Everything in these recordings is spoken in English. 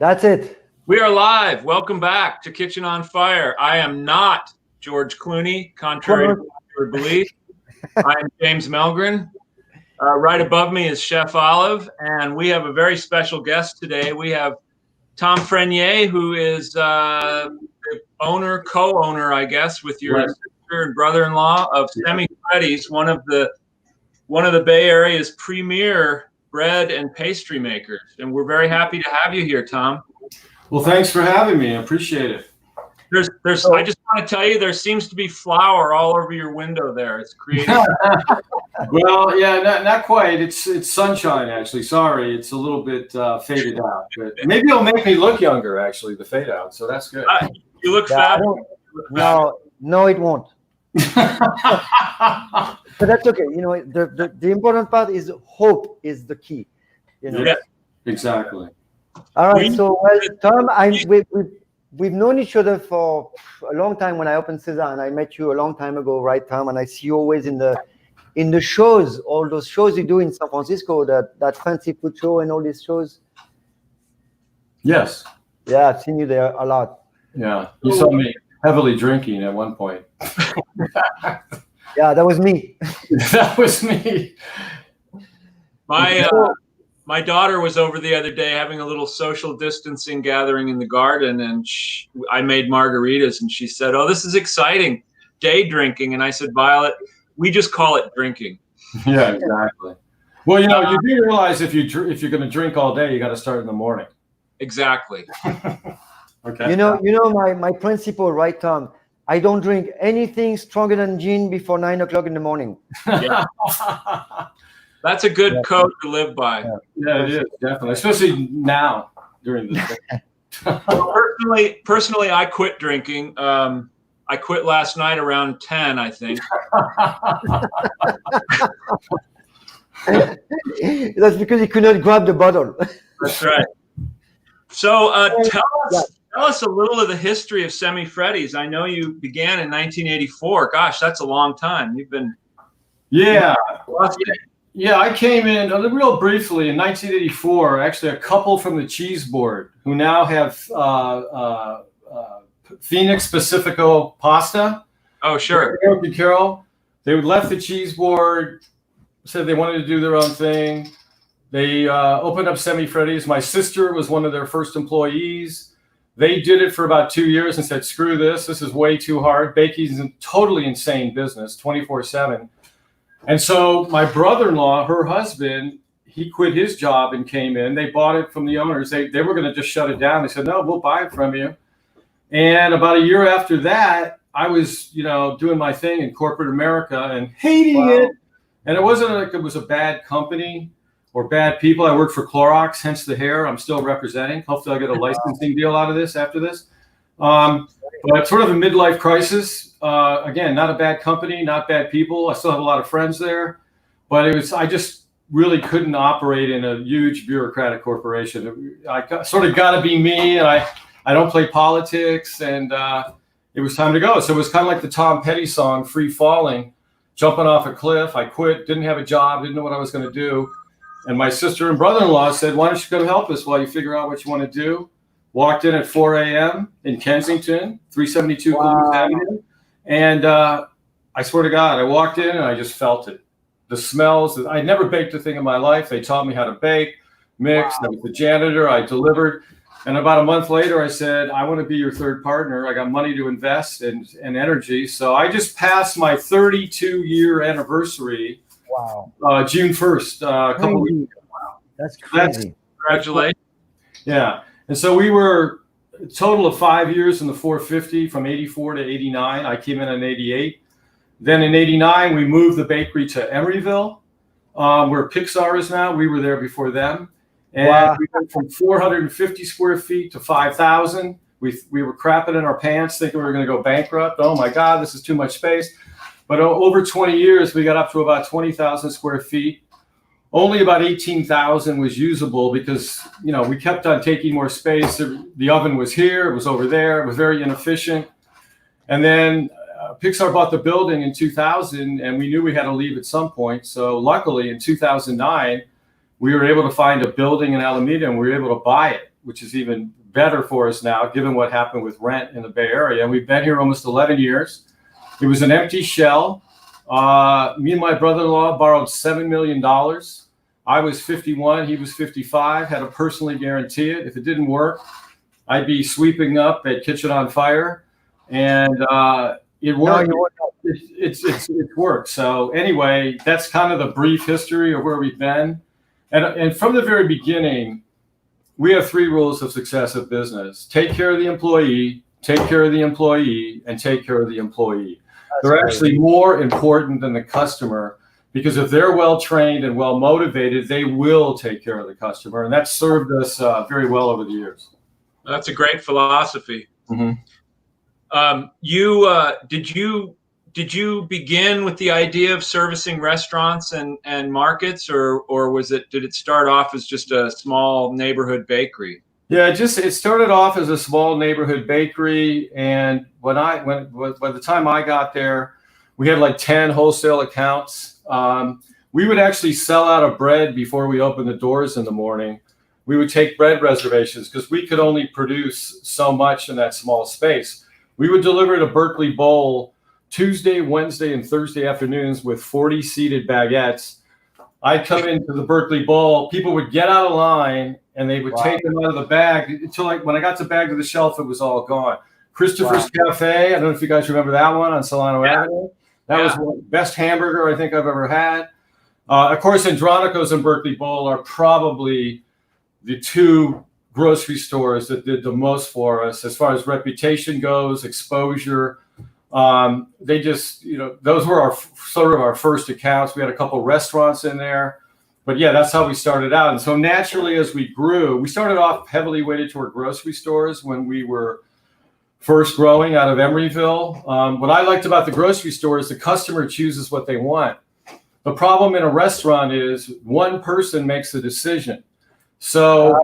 That's it. We are live. Welcome back to Kitchen on Fire. I am not George Clooney, contrary to what you would believe. I am James Mellgren. Right above me is Chef Olive, and we have a very special guest today. We have Tom Frainier, who is the owner, co-owner, I guess, with your sister and brother-in-law of Semifreddis, one of the Bay Area's premier bread and pastry makers. And we're very happy to have you here, Tom. Well, thanks for having me. I appreciate it. I just want to tell you, there seems to be flour all over your window there. It's creative. Well, yeah, not quite. It's sunshine, actually. Sorry, it's a little bit faded out. But maybe it'll make me look younger, actually, the fade out. So that's good. You look fabulous. No, it won't. But that's okay. You know, the important part is hope is the key. You know? Yeah, exactly. All right. So, Tom, we've known each other for a long time. When I opened Cesar, and I met you a long time ago, right, Tom? And I see you always in the shows, all those shows you do in San Francisco, that fancy food show and all these shows. Yes. Yeah, I've seen you there a lot. Yeah, you saw me heavily drinking at one point. Yeah, that was me. That was me. My daughter was over the other day having a little social distancing gathering in the garden, and I made margaritas, and she said, "Oh, this is exciting, day drinking." And I said, "Violet, we just call it drinking." Yeah, exactly. Well, you know, you do realize if you're going to drink all day, you got to start in the morning. Exactly. Okay. You know my principle, right, Tom? I don't drink anything stronger than gin before 9 o'clock in the morning. Yeah. That's a good code to live by. Yeah, it is, definitely. Especially now during the day. Personally, I quit drinking. I quit last night around 10, I think. That's because you could not grab the bottle. That's right. So tell us a little of the history of Semifreddis. I know you began in 1984. Gosh, that's a long time. You've been... Yeah. Yeah, I came in real briefly in 1984. Actually, a couple from the cheese board who now have Phoenix Pacifico pasta. Oh, sure. Carol. They left the cheese board, said they wanted to do their own thing. They opened up Semifreddis. My sister was one of their first employees. They did it for about 2 years and said, "Screw this. This is way too hard. Baking is a totally insane business, 24/7. And so my brother-in-law, her husband, he quit his job and came in. They bought it from the owners. They were going to just shut it down. They said, "No, we'll buy it from you." And about a year after that, I was, doing my thing in corporate America and hating it. And it wasn't like it was a bad company or bad people. I worked for Clorox, hence the hair I'm still representing. Hopefully I'll get a licensing deal out of this after this. But sort of a midlife crisis. Again, not a bad company, not bad people. I still have a lot of friends there. But I just really couldn't operate in a huge bureaucratic corporation. I sort of got to be me, and I don't play politics, and it was time to go. So it was kind of like the Tom Petty song, Free Falling, jumping off a cliff. I quit, didn't have a job, didn't know what I was going to do. And my sister and brother-in-law said, "Why don't you come help us while you figure out what you want to do?" Walked in at 4 a.m. in Kensington, 372 Columbus Avenue. And I swear to God, I walked in and I just felt it. The smells. I'd never baked a thing in my life. They taught me how to bake, mix. I was the janitor. I delivered. And about a month later, I said, "I want to be your third partner. I got money to invest and energy." So I just passed my 32-year anniversary. Wow. June 1st, a couple of weeks ago. Wow. That's crazy. Congratulations. Yeah. And so we were a total of 5 years in the 450 from 84 to 89. I came in 88. Then in 89, we moved the bakery to Emeryville, where Pixar is now. We were there before them. And we went from 450 square feet to 5,000. We were crapping in our pants, thinking we were going to go bankrupt. Oh, my God, this is too much space. But over 20 years, we got up to about 20,000 square feet. Only about 18,000 was usable because, we kept on taking more space. The oven was here, it was over there. It was very inefficient. And then Pixar bought the building in 2000, and we knew we had to leave at some point. So luckily, in 2009, we were able to find a building in Alameda, and we were able to buy it. which is even better for us now, given what happened with rent in the Bay Area. And we've been here almost 11 years. It was an empty shell. Me and my brother-in-law borrowed $7 million. I was 51, he was 55, had to personally guarantee it. If it didn't work, I'd be sweeping up at Kitchen on Fire. And it worked. No, It's worked. So anyway, that's kind of the brief history of where we've been. And from the very beginning, we have 3 rules of success of business: take care of the employee, take care of the employee, and take care of the employee. They're actually more important than the customer, because if they're well trained and well motivated, they will take care of the customer, and that's served us very well over the years. That's a great philosophy. Mm-hmm. Did you begin with the idea of servicing restaurants and markets, or did it start off as just a small neighborhood bakery? Yeah, it started off as a small neighborhood bakery, and by the time I got there, we had like 10 wholesale accounts. We would actually sell out of bread before we opened the doors in the morning. We would take bread reservations because we could only produce so much in that small space. We would deliver to Berkeley Bowl Tuesday, Wednesday, and Thursday afternoons with 40 seated baguettes. I'd come into the Berkeley Bowl, people would get out of line, and they would take them out of the bag until, like, when I got the bag to the shelf, it was all gone. Christopher's Cafe, I don't know if you guys remember that one on Solano Avenue. That was the best hamburger I think I've ever had. Of course, Andronico's and Berkeley Bowl are probably the 2 grocery stores that did the most for us as far as reputation goes, exposure. They just, those were our first accounts. We had a couple restaurants in there, but yeah, that's how we started out. And so naturally, as we grew, we started off heavily weighted toward grocery stores when we were first growing out of Emeryville. What I liked about the grocery store is the customer chooses what they want. The problem in a restaurant is one person makes the decision. So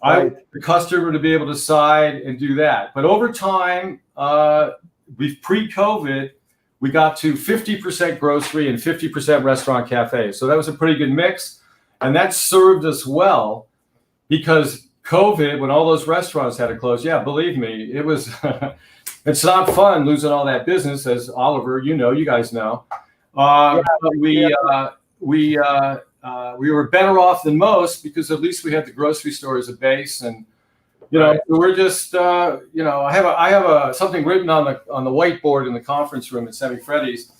I want the customer to be able to decide and do that. But over time, pre-COVID, we got to 50% grocery and 50% restaurant cafe. So that was a pretty good mix. And that served us well, because COVID, when all those restaurants had to close, yeah, believe me, it was, it's not fun losing all that business, as Oliver, you guys know. We were better off than most because at least we had the grocery store as a base. And we're just, I have something written on the whiteboard in the conference room at Semifreddis.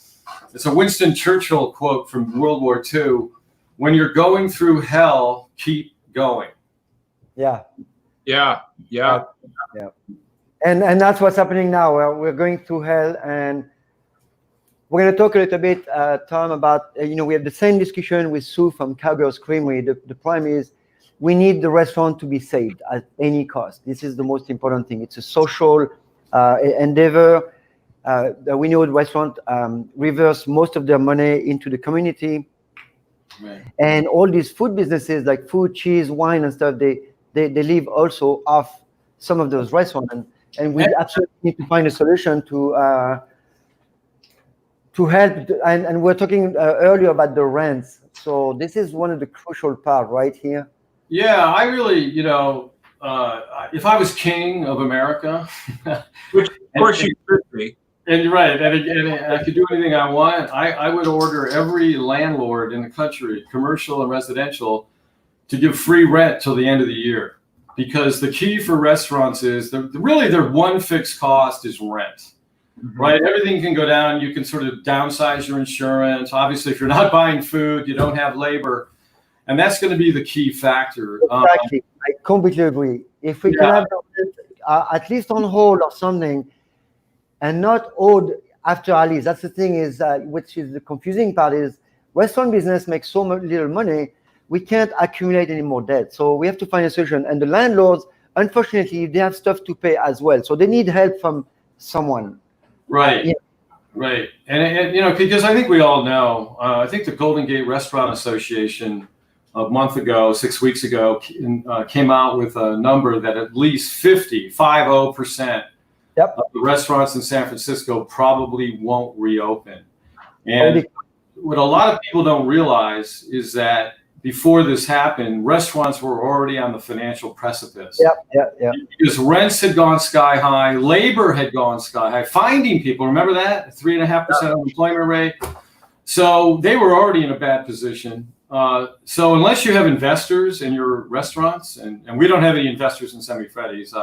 It's a Winston Churchill quote from World War II. When you're going through hell, keep going. Yeah. And that's what's happening now. We're going through hell, and we're going to talk a little bit, Tom, about, we have the same discussion with Sue from Cowgirls Creamery. The problem is, we need the restaurant to be saved at any cost. This is the most important thing. It's a social endeavor. We know the restaurant reverse most of their money into the community. Right. And all these food businesses like food, cheese, wine, and stuff, they live also off some of those restaurants. And we absolutely need to find a solution to help. And we're talking earlier about the rents. So this is one of the crucial part right here. Yeah, I really, if I was king of America, which of course you could be, and you're right, and I could do anything I want, I would order every landlord in the country, commercial and residential, to give free rent till the end of the year, because the key for restaurants is their one fixed cost is rent. Mm-hmm. Right, everything can go down. You can sort of downsize your insurance. Obviously, if you're not buying food, you don't have labor. And that's going to be the key factor. Exactly. I completely agree. If we can have at least on hold or something, and not owed after our lease. That's the thing is, which is the confusing part is, restaurant business makes so little money, we can't accumulate any more debt. So we have to find a solution. And the landlords, unfortunately, they have stuff to pay as well. So they need help from someone. Right. Right. And because I think we all know, I think the Golden Gate Restaurant Association a month ago, 6 weeks ago, came out with a number that at least 50% of the restaurants in San Francisco probably won't reopen. And what a lot of people don't realize is that before this happened, restaurants were already on the financial precipice. Yeah. Because rents had gone sky high, labor had gone sky high, finding people. Remember that 3.5% unemployment rate. So they were already in a bad position. So unless you have investors in your restaurants, and we don't have any investors in Semifreddis,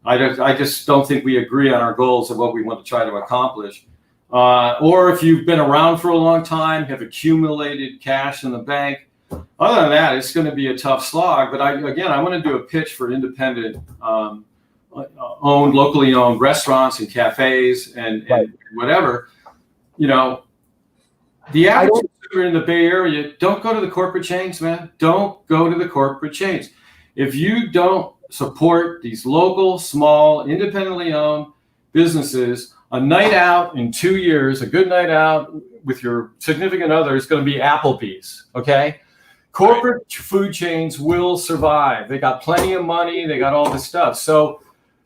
I just don't think we agree on our goals of what we want to try to accomplish. Or if you've been around for a long time, have accumulated cash in the bank. Other than that, it's going to be a tough slog. But I want to do a pitch for independent, locally owned restaurants and cafes and whatever. You know, the average consumer in the Bay Area, don't go to the corporate chains, man. Don't go to the corporate chains. If you don't support these local, small, independently owned businesses, a night out in 2 years, a good night out with your significant other is going to be Applebee's, okay? Corporate food chains will survive. They got plenty of money. They got all this stuff. So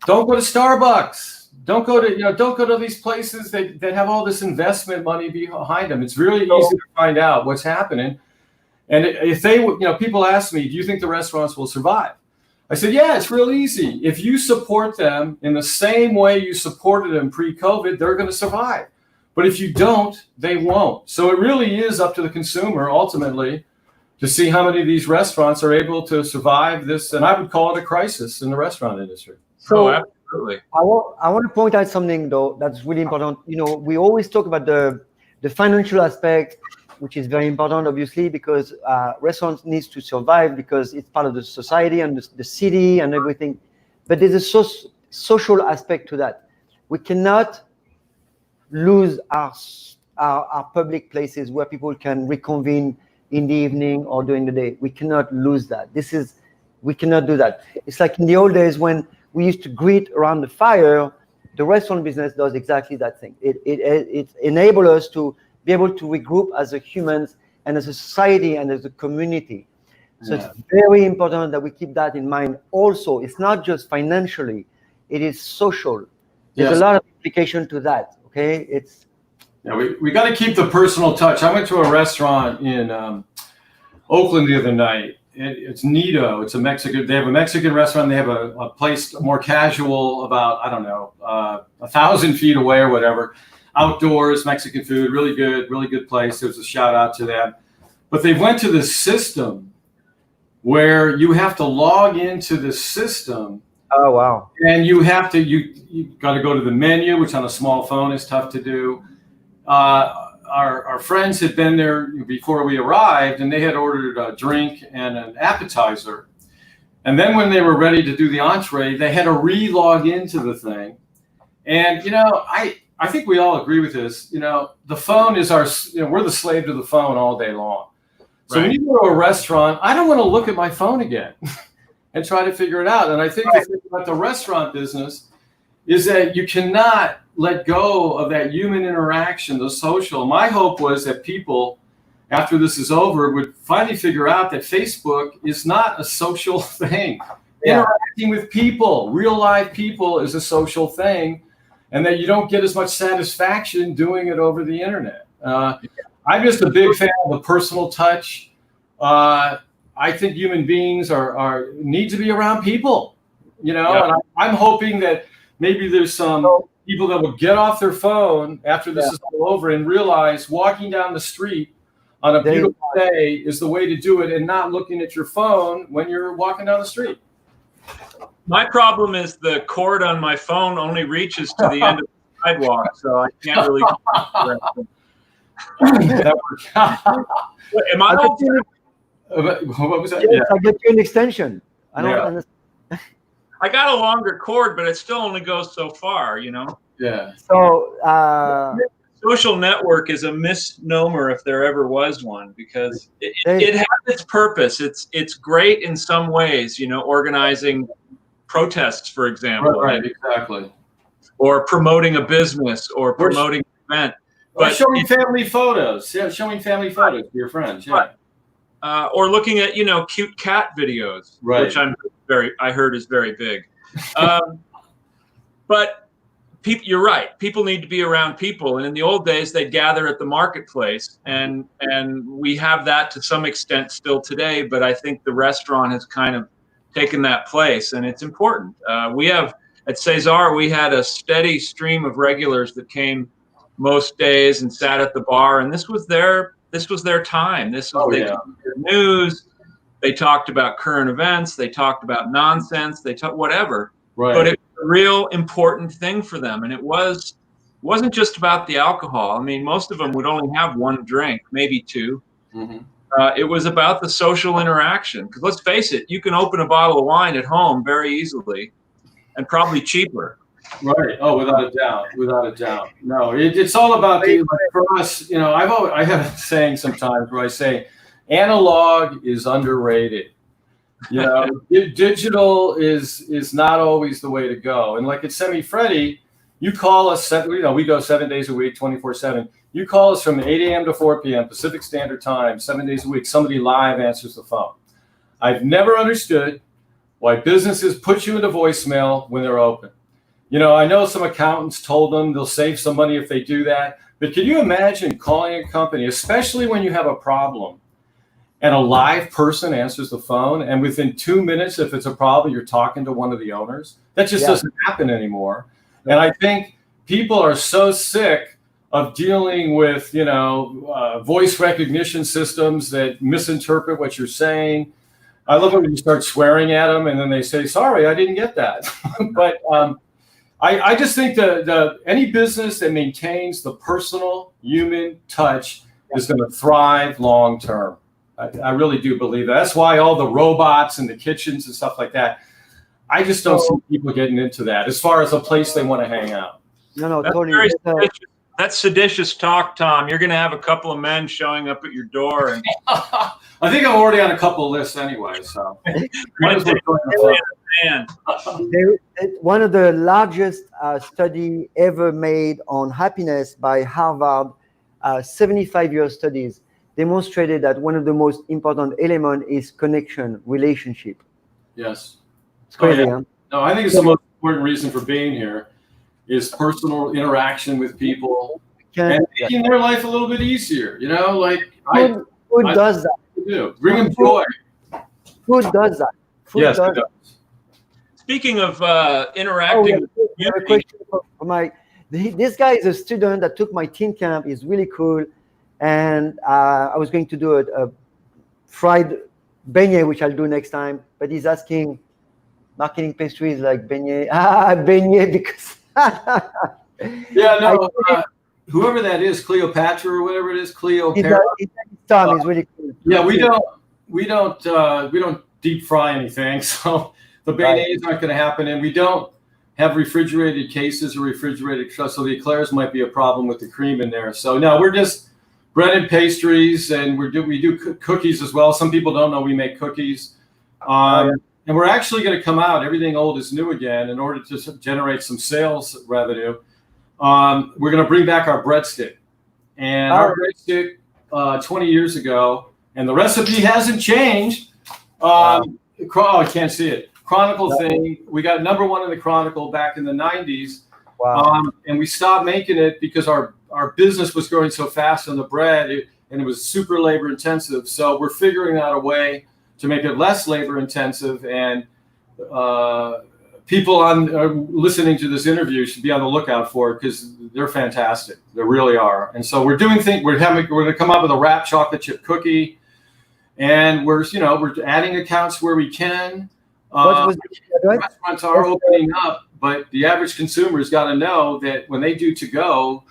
don't go to Starbucks. Don't go to these places that have all this investment money behind them. It's really easy to find out what's happening. And if people ask me, do you think the restaurants will survive? I said, yeah, it's real easy. If you support them in the same way you supported them pre-COVID, they're going to survive. But if you don't, they won't. So it really is up to the consumer ultimately to see how many of these restaurants are able to survive this. And I would call it a crisis in the restaurant industry. So absolutely. I want to point out something though that's really important. You know, we always talk about the financial aspect, which is very important, obviously, because restaurants needs to survive because it's part of the society and the city and everything. But there's a social aspect to that. We cannot lose our public places where people can reconvene in the evening or during the day. We cannot lose that. We cannot do that. It's like in the old days when we used to greet around the fire. The restaurant business does exactly that thing. It enables us to be able to regroup as a humans and as a society and as a community. So it's very important that we keep that in mind. Also, it's not just financially, it is social. There's a lot of implication to that, okay? We got to keep the personal touch. I went to a restaurant in Oakland the other night. It's Nido. It's a Mexican. They have a Mexican restaurant. They have a place more casual, about 1,000 feet away or whatever. Outdoors, Mexican food, really good place. There's a shout out to them. But they went to this system where you have to log into the system. Oh wow! And you got to go to the menu, which on a small phone is tough to do. Our friends had been there before we arrived, and they had ordered a drink and an appetizer. And then when they were ready to do the entree, they had to re-log into the thing. And I think we all agree with this. The phone is we're the slave to the phone all day long. So when you go to a restaurant, I don't want to look at my phone again and try to figure it out. And I think the thing about the restaurant business is that you cannot let go of that human interaction, the social. My hope was that people, after this is over, would finally figure out that Facebook is not a social thing. Interacting with people, real live people, is a social thing. And that you don't get as much satisfaction doing it over the internet. I'm just a big fan of the personal touch. I think human beings need to be around people, and I'm hoping that maybe there's some people that will get off their phone after this is all over and realize walking down the street on a beautiful day is the way to do it, and not looking at your phone when you're walking down the street. My problem is the cord on my phone only reaches to the end of the sidewalk, so I can't really. Am I? What was that? Yes, I get you an extension. I don't understand. I got a longer cord, but it still only goes so far, Yeah. So social network is a misnomer if there ever was one, because it has its purpose. It's great in some ways, organizing protests, for example. Right, exactly. Or promoting a business or promoting an event. Or showing family photos. Yeah, showing family photos to your friends. Yeah. Or looking at, cute cat videos, which I heard is very big. But you're right. People need to be around people. And in the old days, they'd gather at the marketplace. And we have that to some extent still today. But I think the restaurant has kind of taken that place. And it's important. We have at Cesar, we had a steady stream of regulars that came most days and sat at the bar. And this was their time. This was they talked about news. They talked about current events. They talked about nonsense. They talked whatever. Right. But it was a real important thing for them. And it wasn't just about the alcohol. I mean, most of them would only have one drink, maybe two. Mm-hmm. It was about the social interaction. Because let's face it, you can open a bottle of wine at home very easily and probably cheaper. Right. Oh, without a doubt. Without a doubt. No, it's all about for us, you know, I have a saying sometimes where I say analog is underrated. You know, digital is not always the way to go. And like at Semifreddis, you call us, you know, we go 7 days a week, 24/7. You call us from 8 a.m. to 4 p.m. Pacific Standard Time, 7 days a week. Somebody live answers the phone. I've never understood why businesses put you into voicemail when they're open. You know, I know some accountants told them they'll save some money if they do that. But can you imagine calling a company, especially when you have a problem, and a live person answers the phone, and within 2 minutes, if it's a problem, you're talking to one of the owners? That just doesn't happen anymore. And I think people are so sick of dealing with, you know, voice recognition systems that misinterpret what you're saying. I love it when you start swearing at them, and then they say, sorry, I didn't get that. But I just think that any business that maintains the personal human touch is going to thrive long term. I really do believe that. That's why all the robots in the kitchens and stuff like that, I just don't see people getting into that as far as a place they want to hang out. No, that's totally. That's seditious talk, Tom. You're going to have a couple of men showing up at your door. And I think I'm already on a couple of lists anyway. So one of the largest study ever made on happiness by Harvard, 75-year studies, demonstrated that one of the most important elements is connection, relationship. Yes. It's crazy, huh? No, I think it's the most important reason for being here is personal interaction with people and making their life a little bit easier. You know, like food does that. Do. Bring them joy. Food does that. Food yes, does it does. Speaking of interacting, a question for this guy is a student that took my teen camp. He's really cool, and I was going to do a fried beignet, which I'll do next time. But he's asking marketing pastries like beignet, beignet because. Yeah, no. Whoever that is, Cleopatra or whatever it is, Cleopatra. Tom is really cool. Yeah, we don't deep fry anything, so the beignets aren't going to happen, and we don't have refrigerated cases or refrigerated truss, so the eclairs might be a problem with the cream in there. So no, we're just bread and pastries, and we do cookies as well. Some people don't know we make cookies, and we're actually going to come out. Everything old is new again in order to generate some sales revenue. We're going to bring back our breadstick, and our breadstick 20 years ago, and the recipe hasn't changed. I can't see it. Chronicle thing. We got #1 in the Chronicle back in the 90s. Wow. And we stopped making it because our business was growing so fast on the bread, and it was super labor intensive. So we're figuring out a way to make it less labor intensive, and people listening to this interview should be on the lookout for it because they're fantastic. They really are. And so we're doing things. We're going to come up with a wrapped chocolate chip cookie, and we're adding accounts where we can. Restaurants are opening up, but the average consumer's got to know that when they do to go,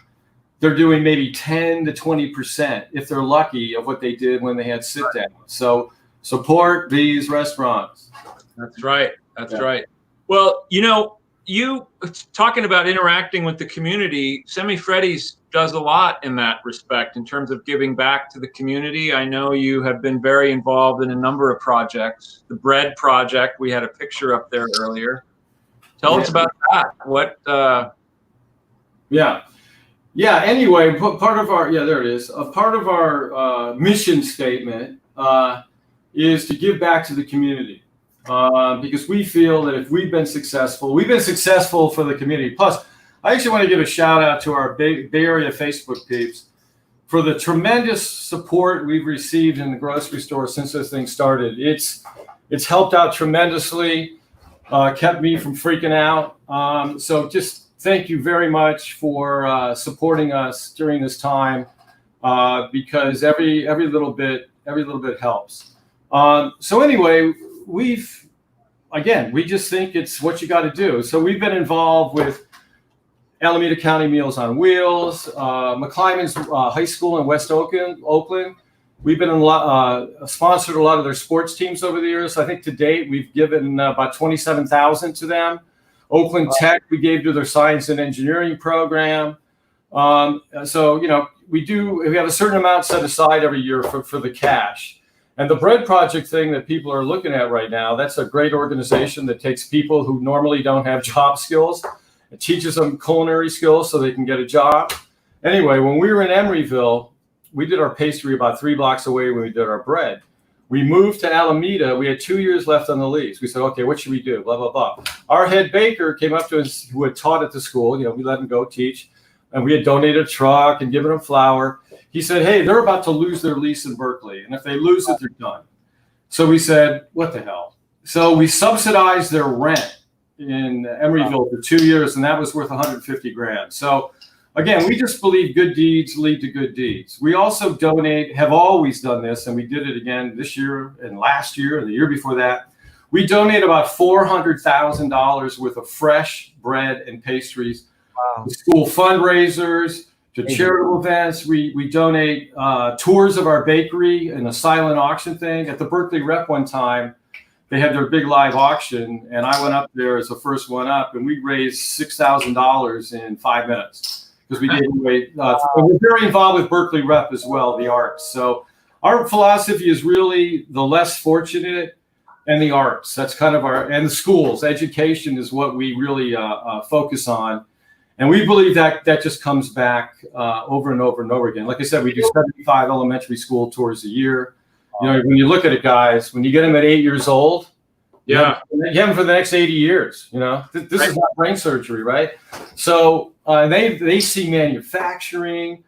they're doing maybe 10 to 20%, if they're lucky, of what they did when they had sit down. So support these restaurants. That's right. That's right. Well, you talking about interacting with the community, Semifreddis does a lot in that respect in terms of giving back to the community. I know you have been very involved in a number of projects. The bread project, we had a picture up there earlier. Tell us about that. What? Anyway, part of our there it is. A part of our mission statement is to give back to the community. Because we feel that if we've been successful for the community. Plus, I actually want to give a shout out to our Bay Area Facebook peeps for the tremendous support we've received in the grocery store since this thing started. It's helped out tremendously, kept me from freaking out. So just thank you very much for supporting us during this time, because every little bit helps. So anyway, we just think it's what you got to do. So we've been involved with Alameda County Meals on Wheels, McClymonds High School in West Oakland. We've been sponsored a lot of their sports teams over the years. I think to date we've given about $27,000 to them. Oakland Tech we gave to their science and engineering program. So we have a certain amount set aside every year for the cash. And the Bread Project thing that people are looking at right now, that's a great organization that takes people who normally don't have job skills. It teaches them culinary skills so they can get a job. Anyway, when we were in Emeryville, we did our pastry about 3 blocks away when we did our bread. We moved to Alameda. We had 2 years left on the lease. We said, okay, what should we do? Blah, blah, blah. Our head baker came up to us who had taught at the school. We let him go teach. And we had donated a truck and given them flour. He said, hey, they're about to lose their lease in Berkeley. And if they lose it, they're done. So we said, what the hell? So we subsidized their rent in Emeryville for 2 years, and that was worth $150,000. So again, we just believe good deeds lead to good deeds. We also donate, have always done this, and we did it again this year and last year and the year before that. We donate about $400,000 worth of fresh bread and pastries to school fundraisers, to charitable events. We donate tours of our bakery and a silent auction thing. At the Berkeley Rep one time, they had their big live auction, and I went up there as the first one up, and we raised $6,000 in 5 minutes because we gave away. We're very involved with Berkeley Rep as well, the arts. So our philosophy is really the less fortunate and the arts. That's kind of and the schools. Education is what we really focus on. And we believe that just comes back over and over and over again. Like I said, we do 75 elementary school tours a year. When you look at it, guys, when you get them at 8 years old, you have them for the next 80 years. This is not brain surgery, right? So they see manufacturing,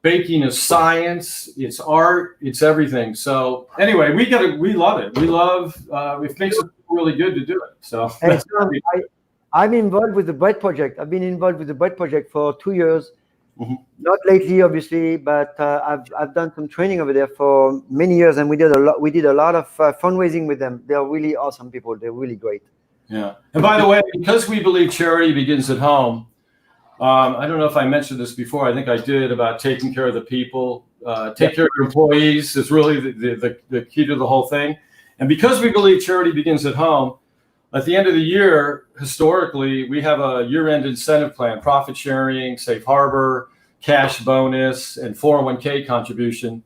baking is science, it's art, it's everything. So anyway, we love it. We love it makes it really good to do it. So I'm involved with the Bread Project. I've been involved with the Bread Project for 2 years. Mm-hmm. Not lately, obviously, but I've done some training over there for many years, and we did a lot of fundraising with them. They're really awesome people. They're really great. Yeah. And by the way, because we believe charity begins at home, I don't know if I mentioned this before. I think I did, about taking care of the people, take care of your employees is really the key to the whole thing. And because we believe charity begins at home, at the end of the year, historically, we have a year-end incentive plan, profit sharing, safe harbor, cash bonus, and 401k contribution.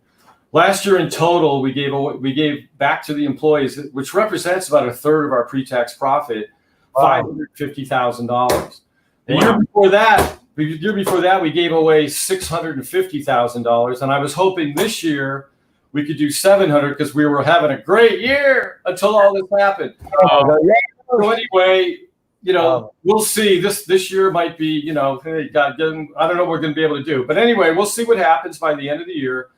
Last year in total, we gave back to the employees, which represents about a third of our pre-tax profit, $550,000. The year before that, we gave away $650,000, and I was hoping this year we could do $700 because we were having a great year until all this happened. So anyway, we'll see. This year might be, hey, God, I don't know what we're going to be able to do. But anyway, we'll see what happens by the end of the year.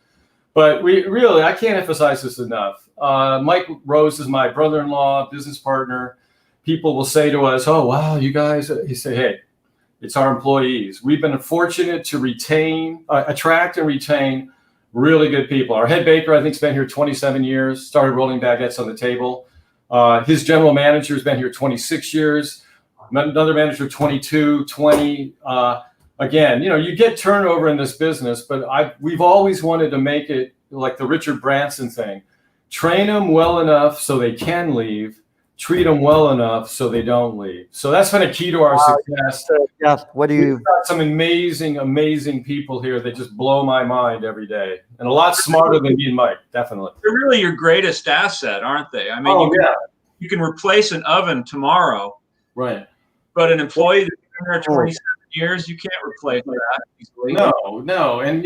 But I can't emphasize this enough. Mike Rose is my brother-in-law, business partner. People will say to us, oh, wow, you guys, he say, hey, it's our employees. We've been fortunate to attract and retain really good people. Our head baker, I think, has been here 27 years, started rolling baguettes on the table. His general manager has been here 26 years. Another manager, 22, 20. Again, you get turnover in this business, but we've always wanted to make it like the Richard Branson thing. Train them well enough so they can leave. Treat them well enough so they don't leave. So that's been a key to our success. Yeah. We've got some amazing, amazing people here that just blow my mind every day, and a lot smarter than me and Mike, definitely. They're really your greatest asset, aren't they? I mean, you can replace an oven tomorrow, right? But an employee that's been there 27 years, you can't replace that easily. No, and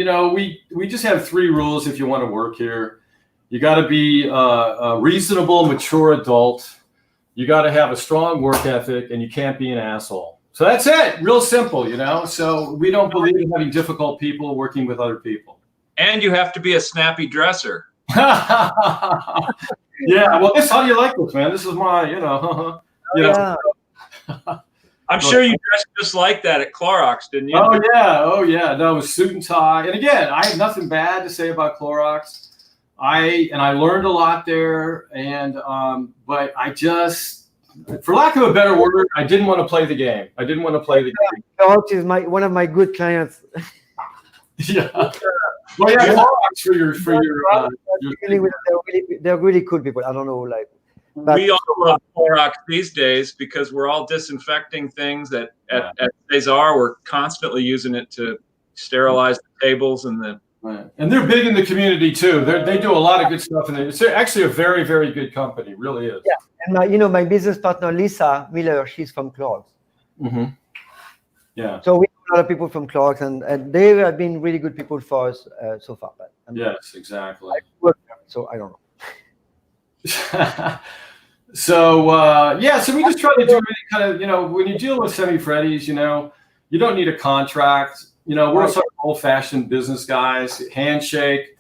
we just have 3 rules if you want to work here. You got to be a reasonable, mature adult. You got to have a strong work ethic, and you can't be an asshole. So that's it. Real simple, you know. So we don't believe in having difficult people working with other people. And you have to be a snappy dresser. Yeah. Well, how do you like this, man? This is my, you know. I'm sure you dressed just like that at Clorox, didn't you? Oh yeah. No, it was suit and tie. And again, I have nothing bad to say about Clorox. I learned a lot there, and but I just, for lack of a better word, I didn't want to play the game. Clorox is one of my good clients. Yeah. Well, yeah, Clorox for your they're really cool people. I don't know, like. We all love Clorox these days because we're all disinfecting things at Cesar. We're constantly using it to sterilize the tables and the. Right. And they're big in the community too. They do a lot of good stuff, and it's actually a very, very good company. It really is. Yeah, and my business partner Lisa Miller, she's from Clorox. Mm-hmm. Yeah. So we have a lot of people from Clorox, and they have been really good people for us so far. But yes, exactly. So I don't know. So we just try to do any kind of, you know, when you deal with Semifreddis, you know, you don't need a contract. You know, we're sort of old-fashioned business guys, handshake,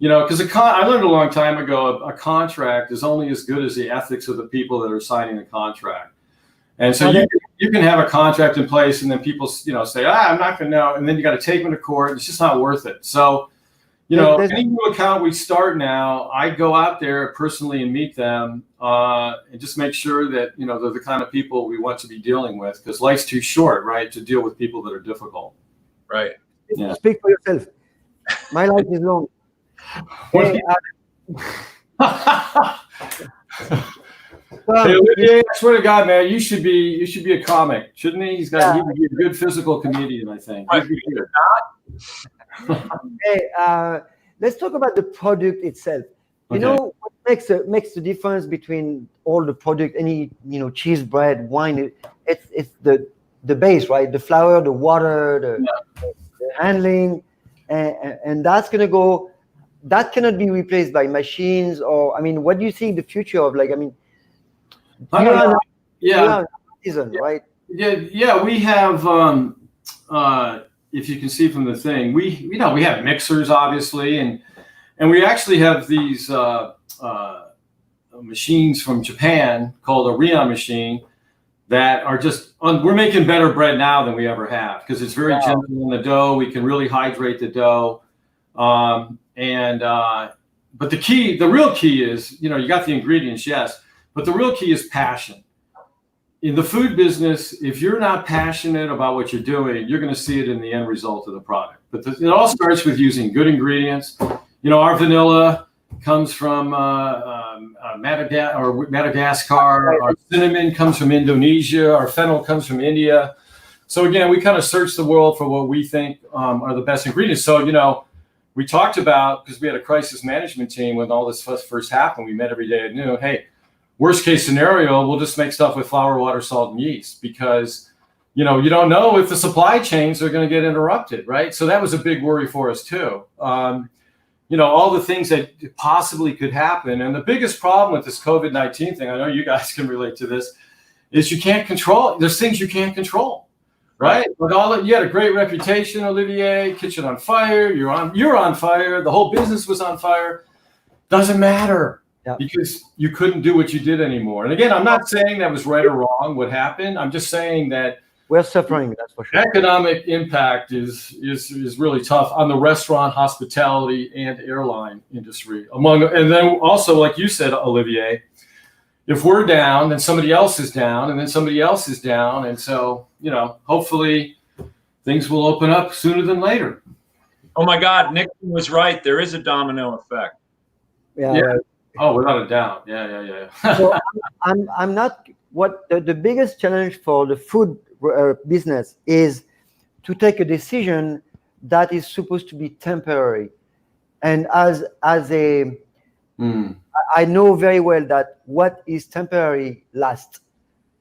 you know, because I learned a long time ago, a contract is only as good as the ethics of the people that are signing the contract. And so you can have a contract in place, and then people, you know, say, I'm not going to know, and then you got to take them to court. It's just not worth it. So, you know, any new account we start now, I go out there personally and meet them and just make sure that, you know, they're the kind of people we want to be dealing with, because life's too short, right, to deal with people that are difficult. Right. Yeah. Speak for yourself. My life is long. Hey, Olivier, I swear to God, man, you should be a comic, shouldn't he? He'd be a good physical comedian, I think. Hey, let's talk about the product itself. You know what makes the difference between all the product, any, you know, cheese, bread, wine? It's the base, right? The flour, the water, the handling, and that's gonna go. That cannot be replaced by machines, or I mean, what do you think the future of, like? I mean, you are an artisan, right? Yeah. We have. If you can see from the thing, we have mixers, obviously, and we actually have these machines from Japan called a Rion machine that are just we're making better bread now than we ever have, because it's very gentle in the dough. We can really hydrate the dough, but the real key is, you know, you got the ingredients, yes, but the real key is passion. In the food business, if you're not passionate about what you're doing, you're going to see it in the end result of the product. But it all starts with using good ingredients. You know, our vanilla comes from Madagascar. Our cinnamon comes from Indonesia. Our fennel comes from India. So again, we kind of search the world for what we think are the best ingredients. So, you know, we talked about, because we had a crisis management team when all this first happened, we met every day at noon. Hey, worst case scenario, we'll just make stuff with flour, water, salt, and yeast, because, you know, you don't know if the supply chains are going to get interrupted, right? So that was a big worry for us too. You know, all the things that possibly could happen. And the biggest problem with this COVID-19 thing, I know you guys can relate to this, is you can't control. There's things you can't control, right? But you had a great reputation, Olivier. Kitchen on fire. You're on fire. The whole business was on fire. Doesn't matter. Because you couldn't do what you did anymore. And again, I'm not saying that was right or wrong what happened. I'm just saying that we're suffering, that's for sure. Economic impact is really tough on the restaurant, hospitality, and airline industry. And then also, like you said, Olivier, if we're down, then somebody else is down, and then somebody else is down. And so, you know, hopefully things will open up sooner than later. Oh my God, Nixon was right. There is a domino effect. Yeah. Right. Oh, without a doubt. Yeah. So I'm not, what the biggest challenge for the food business is to take a decision that is supposed to be temporary. And I know very well that what is temporary lasts.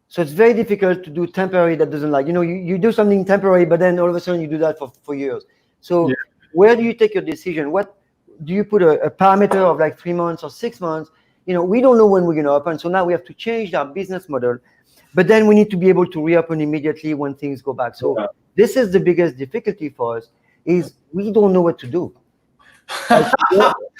So it's very difficult to do temporary that doesn't like, you know, you do something temporary, but then all of a sudden you do that for years. So where do you take your decision? What do you put a parameter of like 3 months or 6 months? You know, we don't know when we're going to open. So now we have to change our business model. But then we need to be able to reopen immediately when things go back. So this is the biggest difficulty for us, is we don't know what to do. I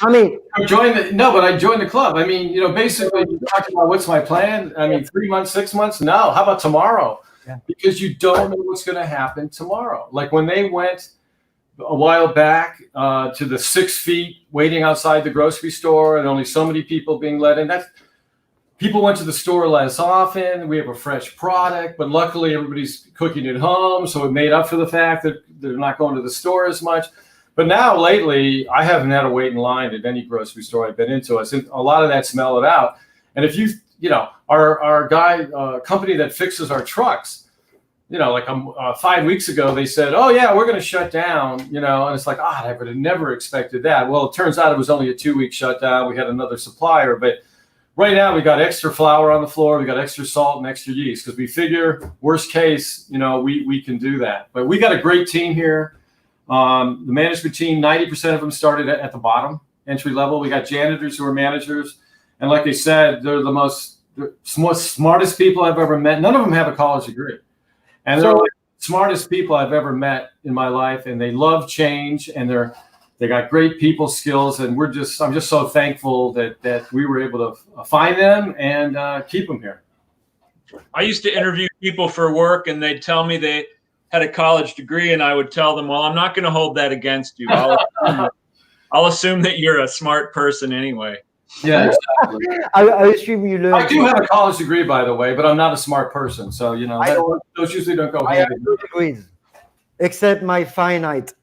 mean, I joined the club. I mean, basically you're talking about what's my plan. I mean, 3 months, 6 months. No, how about tomorrow? Yeah. Because you don't know what's going to happen tomorrow. Like when they went a while back to the 6 feet waiting outside the grocery store and only so many people being let in. People went to the store less often. We have a fresh product, but luckily everybody's cooking at home, so it made up for the fact that they're not going to the store as much. But now lately, I haven't had to wait in line at any grocery store I've been into. A lot of that smell it out. And if our guy company that fixes our trucks, like 5 weeks ago, they said, oh yeah, we're going to shut down, and it's like, I would have never expected that. Well, it turns out it was only a 2-week shutdown. We had another supplier, but right now we got extra flour on the floor. We got extra salt and extra yeast because we figure worst case, we can do that. But we got a great team here. The management team, 90% of them started at the bottom, entry level. We got janitors who are managers. And like I said, they're the smartest people I've ever met. None of them have a college degree. And they're like the smartest people I've ever met in my life. And they love change, and they got great people skills. And I'm just so thankful that we were able to find them and keep them here. I used to interview people for work, and they'd tell me they had a college degree, and I would tell them, well, I'm not going to hold that against you. I'll assume that you're a smart person anyway. Yeah, exactly. I assume you learn. I do have a college degree, by the way, but I'm not a smart person. So, those usually don't go hand in hand. 2 degrees, except my finite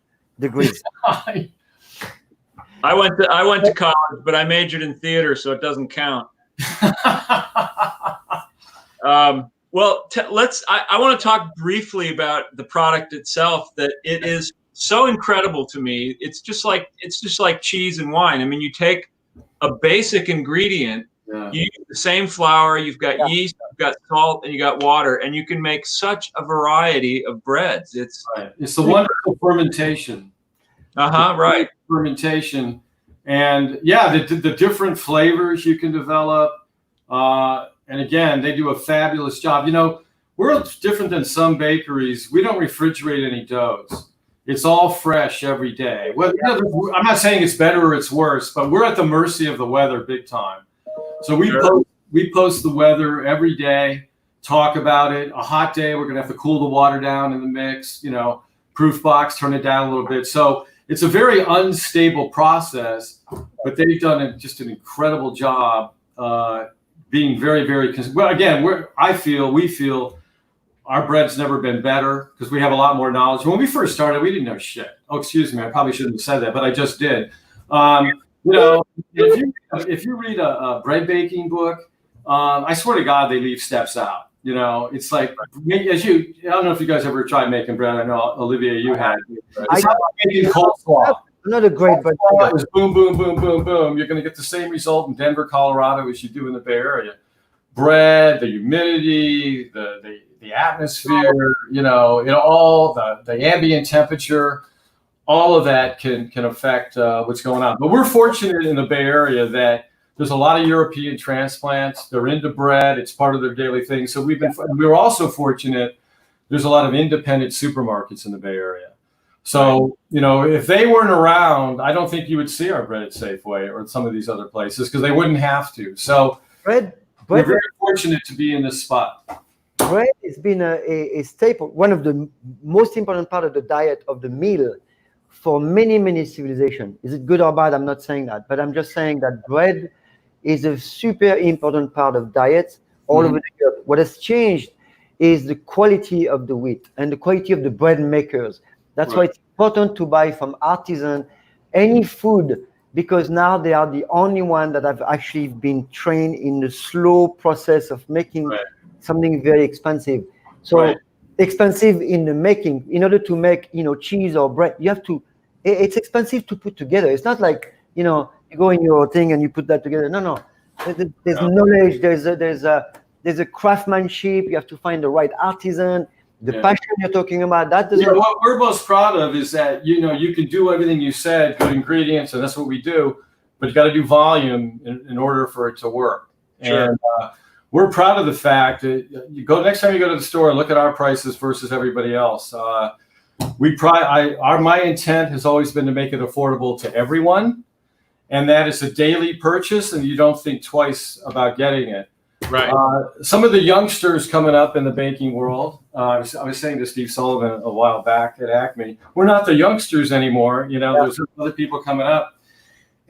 degrees. I went to college, but I majored in theater, so it doesn't count. Well, I want to talk briefly about the product itself. That it is so incredible to me. It's just like cheese and wine. I mean, you take a basic ingredient, you use the same flour, you've got yeast, you've got salt, and you got water, and you can make such a variety of breads. It's the wonderful fermentation. Right. Fermentation, and the different flavors you can develop. And again, they do a fabulous job. We're different than some bakeries. We don't refrigerate any doughs. It's all fresh every day. Well, I'm not saying it's better or it's worse, but we're at the mercy of the weather big time. So we post the weather every day, talk about it. A hot day, we're going to have to cool the water down in the mix, proof box, turn it down a little bit. So it's a very unstable process, but they've done just an incredible job being very, very well. Again, we feel our bread's never been better because we have a lot more knowledge. When we first started, we didn't know shit. Oh, excuse me, I probably shouldn't have said that, but I just did. If you read a bread baking book, I swear to God, they leave steps out. It's like I don't know if you guys ever tried making bread. I know Olivier, you had. It's not like making coleslaw. Not a great, but it was boom, boom, boom, boom, boom. You're going to get the same result in Denver, Colorado as you do in the Bay Area. Bread, the humidity, the atmosphere, all the ambient temperature, all of that can affect what's going on. But we're fortunate in the Bay Area that there's a lot of European transplants. They're into bread. It's part of their daily thing. So we were also fortunate. There's a lot of independent supermarkets in the Bay Area. So, if they weren't around, I don't think you would see our bread at Safeway or some of these other places because they wouldn't have to. So we're very fortunate to be in this spot. Bread has been a staple, one of the most important part of the diet of the meal for many, many civilizations. Is it good or bad? I'm not saying that, but I'm just saying that bread is a super important part of diets all over the world. What has changed is the quality of the wheat and the quality of the bread makers. That's why it's important to buy from artisan any food, because now they are the only one that have actually been trained in the slow process of making something very expensive. So expensive in the making. In order to make, cheese or bread, you have to. It's expensive to put together. It's not like you go in your thing and you put that together. No. There's knowledge. There's a craftsmanship. You have to find the right artisan. The passion you're talking about, that doesn't. What we're most proud of is that you can do everything you said, good ingredients, and that's what we do. But you got to do volume in order for it to work. Sure. And we're proud of the fact that next time you go to the store, look at our prices versus everybody else. My intent has always been to make it affordable to everyone, and that is a daily purchase, and you don't think twice about getting it. Right. Some of the youngsters coming up in the banking world, I was saying to Steve Sullivan a while back at Acme, we're not the youngsters anymore. There's other people coming up.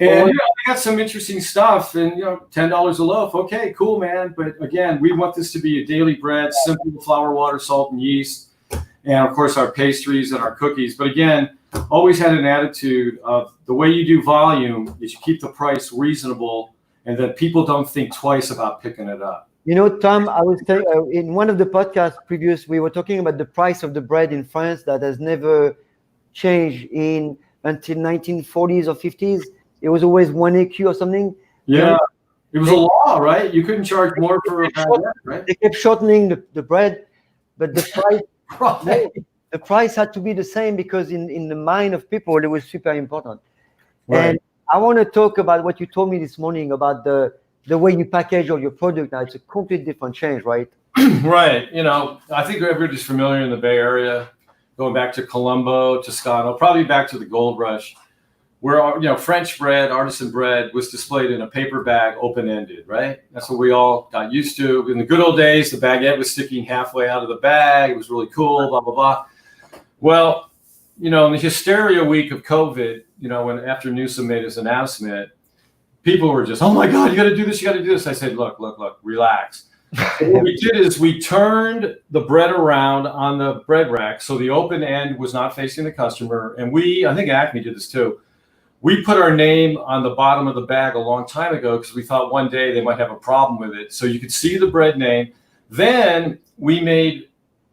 And they got some interesting stuff, and $10 a loaf. Okay, cool, man. But again, we want this to be a daily bread, simple flour, water, salt, and yeast, and of course our pastries and our cookies. But again, always had an attitude of the way you do volume is you keep the price reasonable, and that people don't think twice about picking it up. Tom, I was telling in one of the podcasts previous, we were talking about the price of the bread in France that has never changed until 1940s or 50s. It was always 1 AQ or something. Yeah, it was a law, right? You couldn't charge more for a baguette, right? They kept shortening the bread, but the price Right. the price had to be the same because in the mind of people it was super important. Right. And I want to talk about what you told me this morning about the way you package all your product. Now it's a complete different change, right? Right. I think everybody's familiar in the Bay Area, going back to Colombo, Toscano, probably back to the Gold Rush, where French bread, artisan bread was displayed in a paper bag, open-ended, right? That's what we all got used to. In the good old days, the baguette was sticking halfway out of the bag. It was really cool, blah, blah, blah. Well, in the hysteria week of COVID, when after Newsom made his announcement, people were just, oh my God, you got to do this, you got to do this. I said, look, relax. So what we did is we turned the bread around on the bread rack so the open end was not facing the customer. And I think Acme did this too. We put our name on the bottom of the bag a long time ago because we thought one day they might have a problem with it. So you could see the bread name. Then we made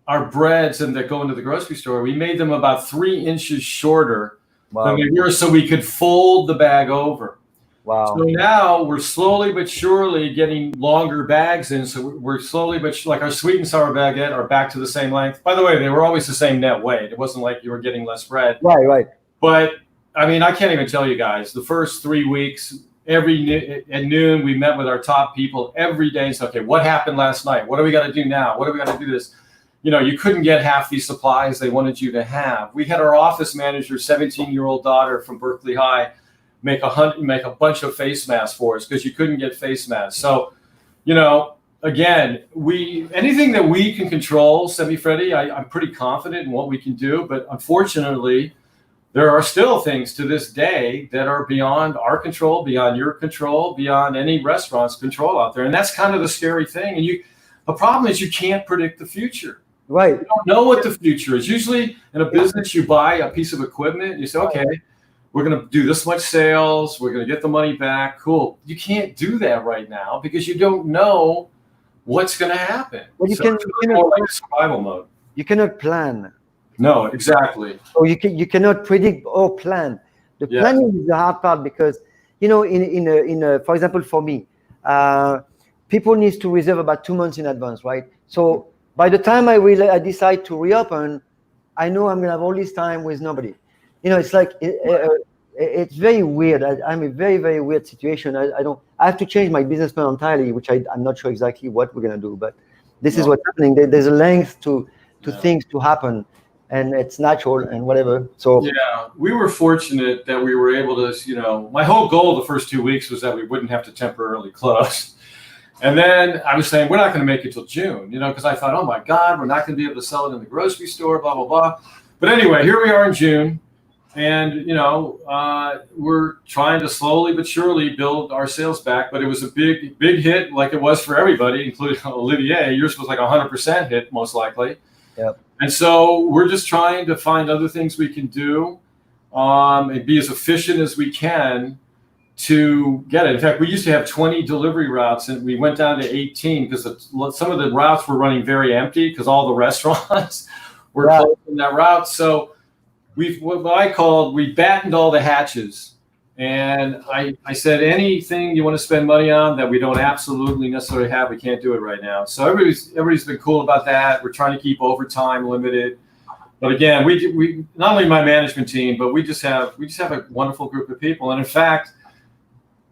our breads that go into the grocery store, we made them about 3 inches shorter than they were so we could fold the bag over. Wow. So now we're slowly but surely getting longer bags in. So we're slowly but like our sweet and sour baguette are back to the same length. By the way, they were always the same net weight. It wasn't like you were getting less bread. Right. But I mean, I can't even tell you guys, the first 3 weeks, at noon, we met with our top people every day and said, okay, what happened last night? What do we got to do now? What do we got to do this? You couldn't get half these supplies they wanted you to have. We had our office manager, 17-year-old daughter from Berkeley High, make a bunch of face masks for us because you couldn't get face masks. So, again, anything that we can control, Semifreddi, I'm pretty confident in what we can do. But unfortunately, there are still things to this day that are beyond our control, beyond your control, beyond any restaurant's control out there. And that's kind of the scary thing. And the problem is you can't predict the future. Right. You don't know what the future is. Usually in a business, you buy a piece of equipment. You say, okay, we're going to do this much sales. We're going to get the money back. Cool. You can't do that right now because you don't know what's going to happen. Well, it's more like survival mode. You cannot plan. No, exactly. So you cannot predict or plan. The planning is the hard part because, for example, for me, people need to reserve about 2 months in advance, right? So by the time I decide to reopen, I know I'm gonna have all this time with nobody. It's like it's very weird. I'm a very, very weird situation. I have to change my business plan entirely, which I'm not sure exactly what we're gonna do, but this is what's happening. There's a length to things to happen. And it's natural and whatever. So yeah, we were fortunate that we were able to, my whole goal the first 2 weeks was that we wouldn't have to temporarily close. And then I was saying, we're not going to make it till June, because I thought, oh my God, we're not going to be able to sell it in the grocery store, blah, blah, blah. But anyway, here we are in June. And, we're trying to slowly but surely build our sales back. But it was a big, big hit like it was for everybody, including Olivier. Yours was like 100% hit, most likely. Yep. And so we're just trying to find other things we can do and be as efficient as we can to get it. In fact, we used to have 20 delivery routes and we went down to 18 because some of the routes were running very empty because all the restaurants were closing that route. So we battened all the hatches. And I said, anything you want to spend money on that we don't absolutely necessarily have, we can't do it right now. So everybody's been cool about that. We're trying to keep overtime limited. But again, we not only my management team, but we just have a wonderful group of people. And in fact,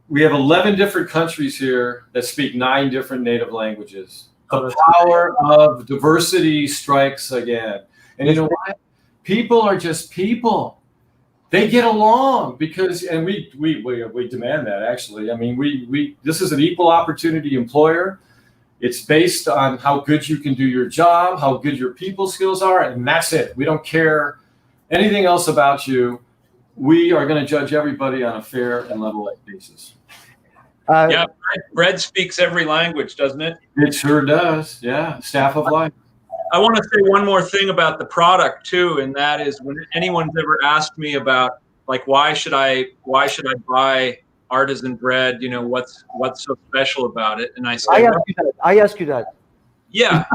we have 11 different countries here that speak 9 different native languages. The power of diversity strikes again. And you know what? People are just people. They get along because, and we demand that actually. I mean, this is an equal opportunity employer. It's based on how good you can do your job, how good your people skills are, and that's it. We don't care anything else about you. We are going to judge everybody on a fair and level basis. Yeah, bread speaks every language, doesn't it? It sure does. Yeah, staff of life. I want to say one more thing about the product too, and that is when anyone's ever asked me about like why should I buy artisan bread? You know, what's so special about it? And I say, I ask you that. Yeah,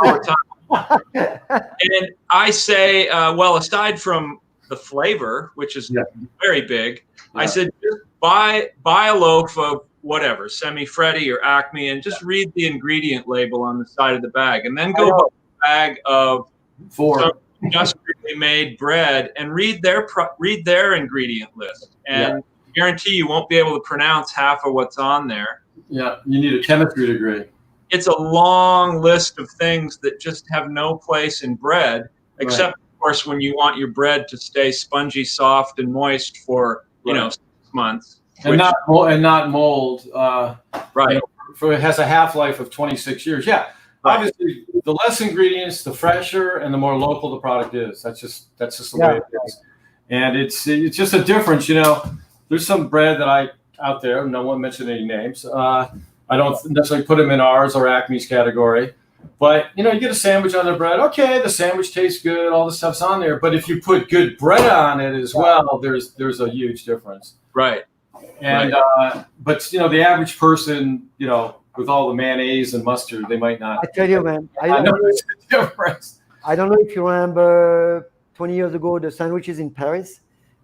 all the time. And I say, well, aside from the flavor, which is very big, I said just buy a loaf of whatever, Semifreddis or Acme, and just read the ingredient label on the side of the bag, and then go buy a bag of some industrially made bread and read their ingredient list, and guarantee you won't be able to pronounce half of what's on there. Yeah, you need a chemistry degree. It's a long list of things that just have no place in bread, except of course when you want your bread to stay spongy, soft, and moist for 6 months, and not mold. Right. It has a half-life of 26 years. Yeah. Obviously, the less ingredients, the fresher and the more local the product is. That's just the way it is. And it's just a difference. You know, there's some bread that out there. No one mentioned any names. I don't necessarily put them in ours or Acme's category. But, you know, you get a sandwich on the bread. Okay, the sandwich tastes good. All the stuff's on there. But if you put good bread on it as well, there's a huge difference. Right. And but you know, the average person, you know, with all the mayonnaise and mustard, they might not. I tell you, man. I know it's a difference. I don't know if you remember 20 years ago the sandwiches in Paris.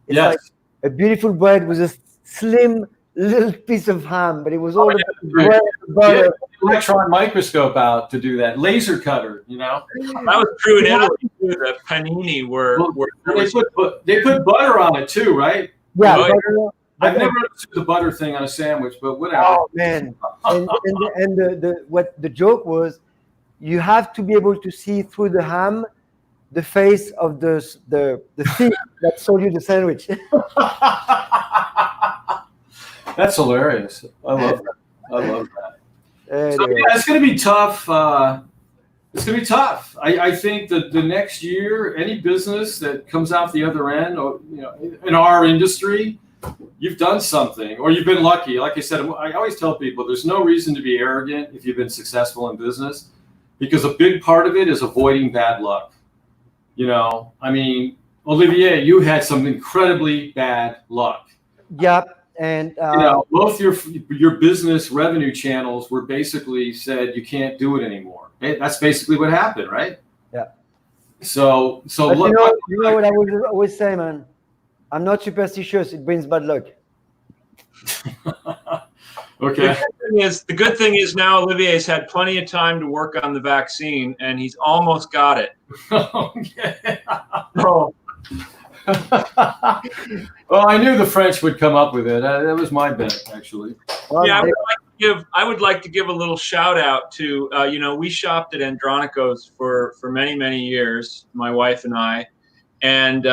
It's like a beautiful bread with a slim little piece of ham, but it was all bread, butter. Electron microscope out to do that. Laser cutter, you know. That was true in Italy too. The panini they put butter on it too, right? Yeah. Oh, I've never understood the butter thing on a sandwich, but whatever. Oh man! And the joke was, you have to be able to see through the ham, the face of the thief that sold you the sandwich. That's hilarious. I love that. Anyway. So, yeah, it's going to be tough. It's going to be tough. I think that the next year, any business that comes out the other end, or you know, in our industry, you've done something, or you've been lucky. Like I said, I always tell people, there's no reason to be arrogant if you've been successful in business, because a big part of it is avoiding bad luck. You know, I mean, Olivier, you had some incredibly bad luck. Yep. And you know, both your business revenue channels were basically said you can't do it anymore. That's basically what happened, right? Yeah. So look, you know what I would always say, man. I'm not superstitious. It brings bad luck. Okay. The good thing is now Olivier's had plenty of time to work on the vaccine, and he's almost got it. Okay. Oh. Well, I knew the French would come up with it. That was my bet, actually. Yeah, I would like to give a little shout out to you know, we shopped at Andronico's for many years, my wife and I, and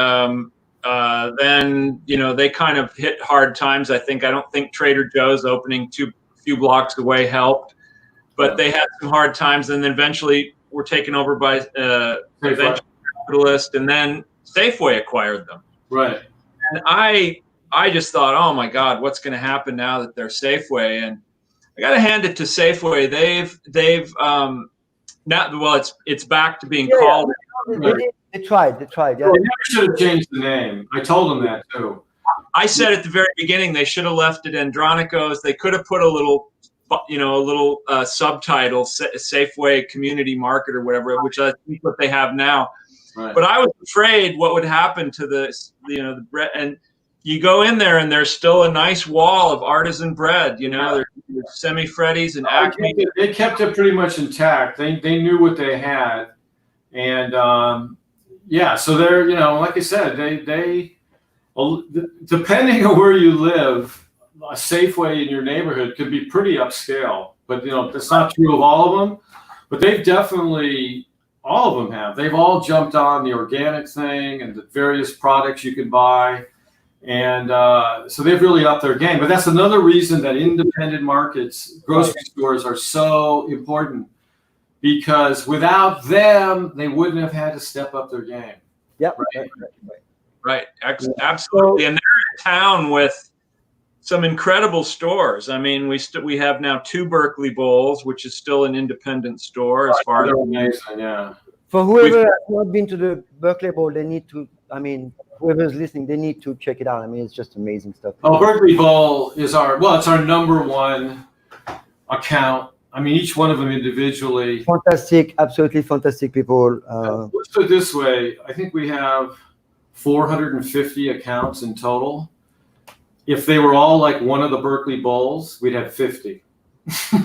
then you know, they kind of hit hard times. I don't think Trader Joe's opening a few blocks away helped, but they had some hard times, and then eventually were taken over by venture capitalist, and then Safeway acquired them. Right. And I just thought, oh my God, what's going to happen now that they're Safeway? And I got to hand it to Safeway. They've now, well, it's back to being called. They tried. Yeah. They never should have changed the name. I told them that too. I said at the very beginning they should have left it Andronico's. They could have put a little subtitle, Safeway Community Market or whatever, which I think what they have now. Right. But I was afraid what would happen to the bread. And you go in there and there's still a nice wall of artisan bread. You know, there's Semifreddis and Acme. They kept it pretty much intact. They knew what they had, and so they're, you know, like I said, they depending on where you live, a Safeway in your neighborhood could be pretty upscale, but that's not true of all of them. But they've definitely, all of them have. They've all jumped on the organic thing and the various products you can buy. And so they've really upped their game. But that's another reason that independent markets, grocery stores are so important, because without them, they wouldn't have had to step up their game. Yep. Right. Absolutely. And they're in town with some incredible stores. I mean, we have now 2 Berkeley Bowls, which is still an independent store as far as amazing, yeah. For whoever has not been to the Berkeley Bowl, they need to, I mean, whoever's listening, they need to check it out. I mean, it's just amazing stuff. Oh, Berkeley Bowl is it's our number one account. I mean, each one of them individually. Fantastic, absolutely fantastic people. Let's put it this way. I think we have 450 accounts in total. If they were all like one of the Berkeley Bowls, we'd have 50.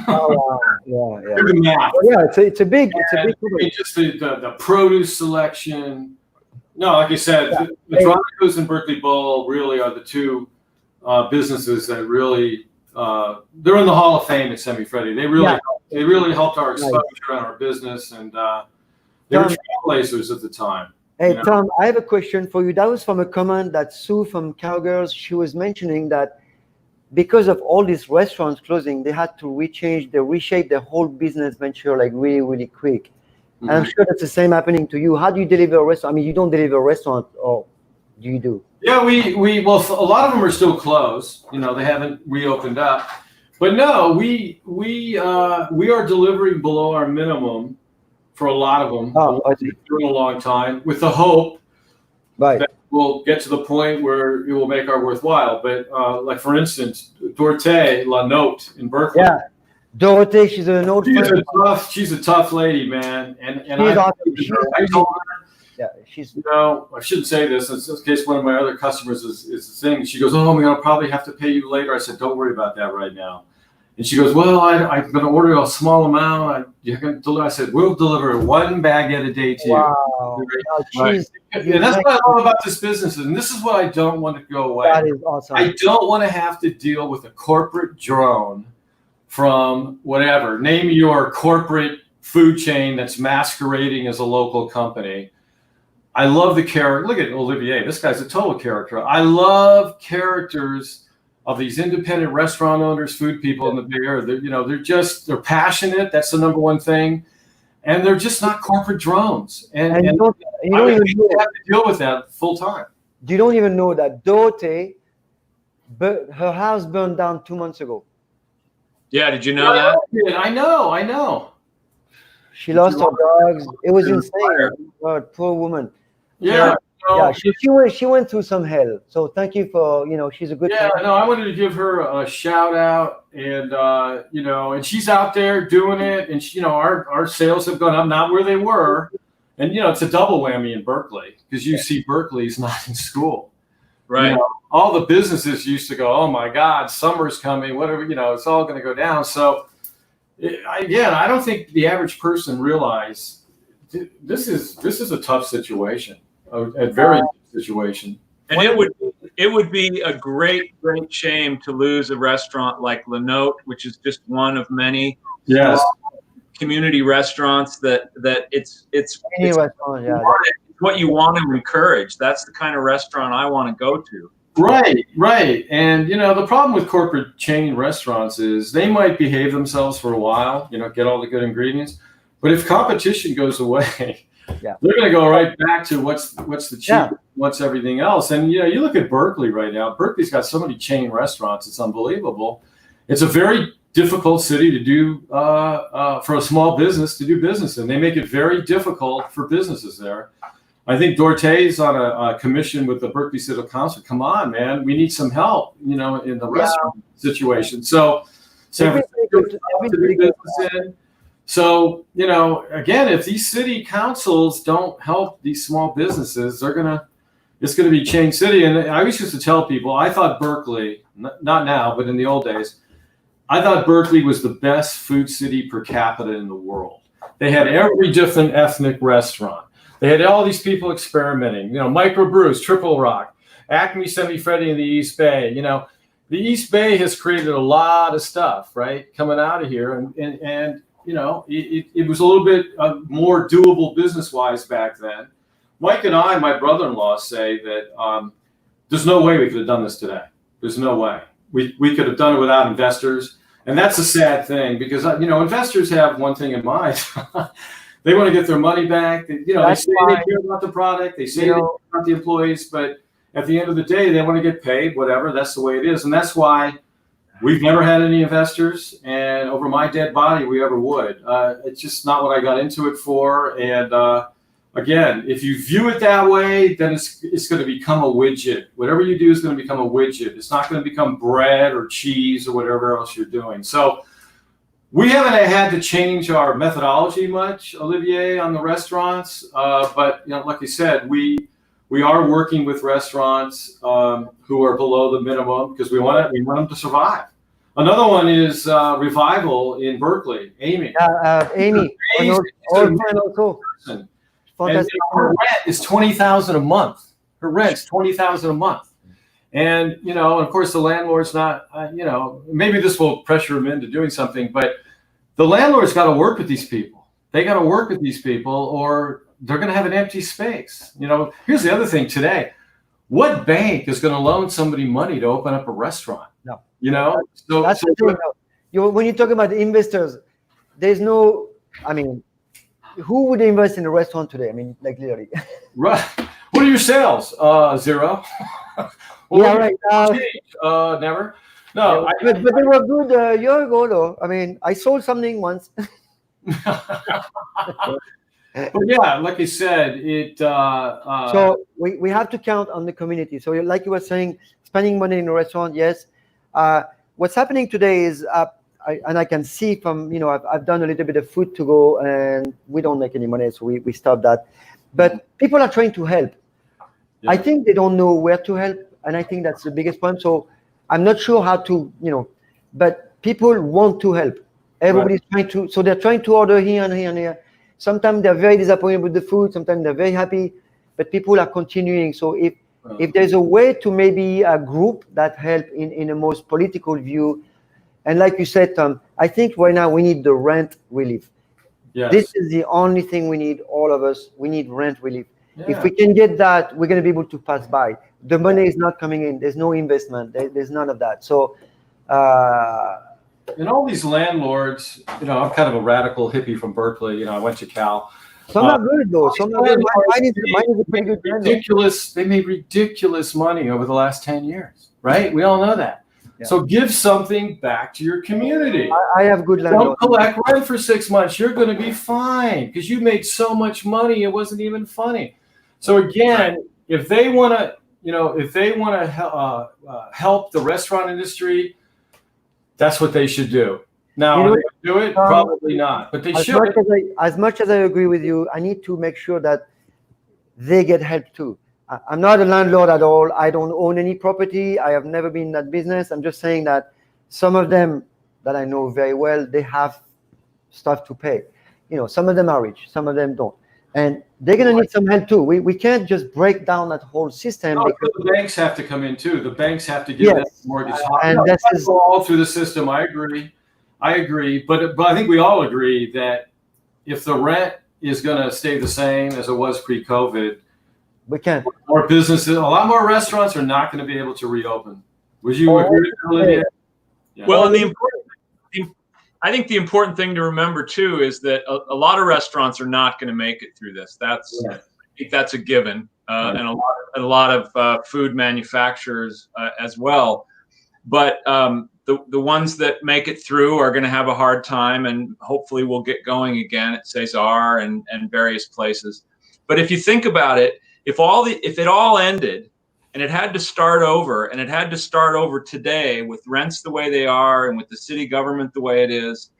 Oh, wow. Yeah. Do the math. Yeah, it's a big. Just the produce selection. No, like I said, the Broncos and Berkeley Bowl really are the 2 businesses that really they're in the Hall of Fame at Semifreddis. They really helped our exposure and our business, and they were trailblazers at the time. Hey, Tom, I have a question for you. That was from a comment that Sue from Cowgirls, she was mentioning that because of all these restaurants closing, they had to reshape their whole business venture like really, really quick. Mm-hmm. And I'm sure that's the same happening to you. How do you deliver a restaurant? I mean, you don't deliver a restaurant, or do you do? Yeah, well, a lot of them are still closed. They haven't reopened up. But no, we are delivering below our minimum for a lot of them. During a long time, with the hope that we'll get to the point where it will make our worthwhile. But like for instance, Dorte La Note in Berkeley. Yeah, Dorothy, she's an old friend. She's a tough lady, man. And I told her, yeah, she's. I shouldn't say this. In case one of my other customers is saying, she goes, "Oh, I'm gonna probably have to pay you later." I said, "Don't worry about that right now." And she goes, "Well, I'm going to order a small amount. You're going to deliver." I said, "We'll deliver 1 baguette a day to you." Wow. Right. And that's what I love about this business. And this is what I don't want to go away. That is awesome. I don't want to have to deal with a corporate drone from whatever. Name your corporate food chain that's masquerading as a local company. I love the character. Look at Olivier. This guy's a total character. I love characters of these independent restaurant owners, food people in the Bay Area. They're passionate. That's the number one thing. And they're just not corporate drones. And you don't even have to deal with that full time. You don't even know that Dorothy, her house burned down 2 months ago. Yeah, did you know that? I know. She lost her dogs. It was insane. God, poor woman. Yeah. She went through some hell. So thank you for, she's a good friend. No, I wanted to give her a shout out, and and she's out there doing it, and our sales have gone up, not where they were, and it's a double whammy in Berkeley, because UC Berkeley's not in school. Right. All the businesses used to go, "Oh my God, summer's coming, whatever, it's all going to go down." So I don't think the average person realized this is a tough situation. A very good situation. And it would be a great shame to lose a restaurant like La Note, which is just one of many community restaurants that it's what you want to encourage. That's the kind of restaurant I want to go to. Right. And the problem with corporate chain restaurants is they might behave themselves for a while, get all the good ingredients, but if competition goes away, they're going to go right back to what's the cheap, what's everything else. And you look at Berkeley right now. Berkeley's got so many chain restaurants; it's unbelievable. It's a very difficult city to do for a small business to do business in. They make it very difficult for businesses there. I think Dorte's on a commission with the Berkeley City Council. Come on, man, we need some help, in the restaurant situation. So San Francisco to do business in. So, again, if these city councils don't help these small businesses, it's going to be chain city. And I always used to tell people, I thought Berkeley, not now, but in the old days, I thought Berkeley was the best food city per capita in the world. They had every different ethnic restaurant. They had all these people experimenting, microbrews, Triple Rock, Acme Semifreddis in the East Bay, the East Bay has created a lot of stuff, right, coming out of here, and you know, it was a little bit more doable business-wise back then. Mike and I, my brother-in-law, say that there's no way we could have done this today. There's no way. We could have done it without investors, and that's a sad thing because you know, investors have one thing in mind. They want to get their money back. You know, they say they care about the product. They say they care about the employees, but at the end of the day, they want to get paid, whatever. That's the way it is. And that's why we've never had any investors. And over my dead body, we ever would. It's just not what I got into it for. And again, if you view it that way, then it's going to become a widget. Whatever you do is going to become a widget. It's not going to become bread or cheese or whatever else you're doing. So we haven't had to change our methodology much, Olivier, on the restaurants. But you know, like you said, we are working with restaurants who are below the minimum because we want them to survive. Another one is Revival in Berkeley, Amy. Amy. And her rent is $20,000 a month. Her rent's $20,000 a month. And, you know, of course, the landlord's not, you know, maybe this will pressure him into doing something, but the landlord's got to work with these people. They got to work with these people or they're going to have an empty space. You know, here's the other thing today. What bank is going to loan somebody money to open up a restaurant? No. You know? So that's the thing. When you talk about investors, there's no, I mean, who would invest in a restaurant today? I mean, like literally. Right. What are your sales? Zero. Yeah, right. Never. No. But they were good a year ago, though. I mean, I sold something once. But yeah, like I said, so we have to count on the community. So like you were saying, spending money in a restaurant, yes. What's happening today is, I can see from, you know, I've done a little bit of food to go and we don't make any money, so we stopped that. But people are trying to help. Yeah. I think they don't know where to help, and I think that's the biggest problem. So I'm not sure how to, you know, but people want to help. Everybody's trying to, so they're trying to order here and here and here. Sometimes they're very disappointed with the food. Sometimes they're very happy, but people are continuing. So if there's a way to maybe a group that help in a most political view, and like you said, Tom, I think right now we need the rent relief. Yes. This is the only thing we need, all of us. We need rent relief. Yeah. If we can get that, we're going to be able to pass by. The money is not coming in. There's no investment. There's none of that. So, and all these landlords, you know, I'm kind of a radical hippie from Berkeley. You know, I went to Cal. Some are good though. Some are good. Mine is a pretty good ridiculous. They made ridiculous money over the last 10 years, right? We all know that. Yeah. So give something back to your community. I have good landlords. Don't collect rent for 6 months. You're going to be fine because you made so much money. It wasn't even funny. So again, if they want to, you know, if they want to help the restaurant industry, that's what they should do. Now, you know, they do it? Probably not, but they should. As much as I agree with you, I need to make sure that they get help too. I'm not a landlord at all. I don't own any property. I have never been in that business. I'm just saying that some of them that I know very well, they have stuff to pay. You know, some of them are rich, some of them don't. And they're going to need some help too. We can't just break down that whole system. No, because the banks have to come in too. The banks have to give that mortgage. And this is all through the system. I agree. But I think we all agree that if the rent is going to stay the same as it was pre-COVID, we can't. More businesses, a lot more restaurants are not going to be able to reopen. Would you agree with that, Olivia? Yeah. Well, and I think the important thing to remember too is that a lot of restaurants are not going to make it through this. I think that's a given, and a lot of food manufacturers as well. But the ones that make it through are going to have a hard time, and hopefully we'll get going again at Cesar and various places. But if you think about it, if it all ended and it had to start over, and it had to start over today with rents the way they are and with the city government the way it is,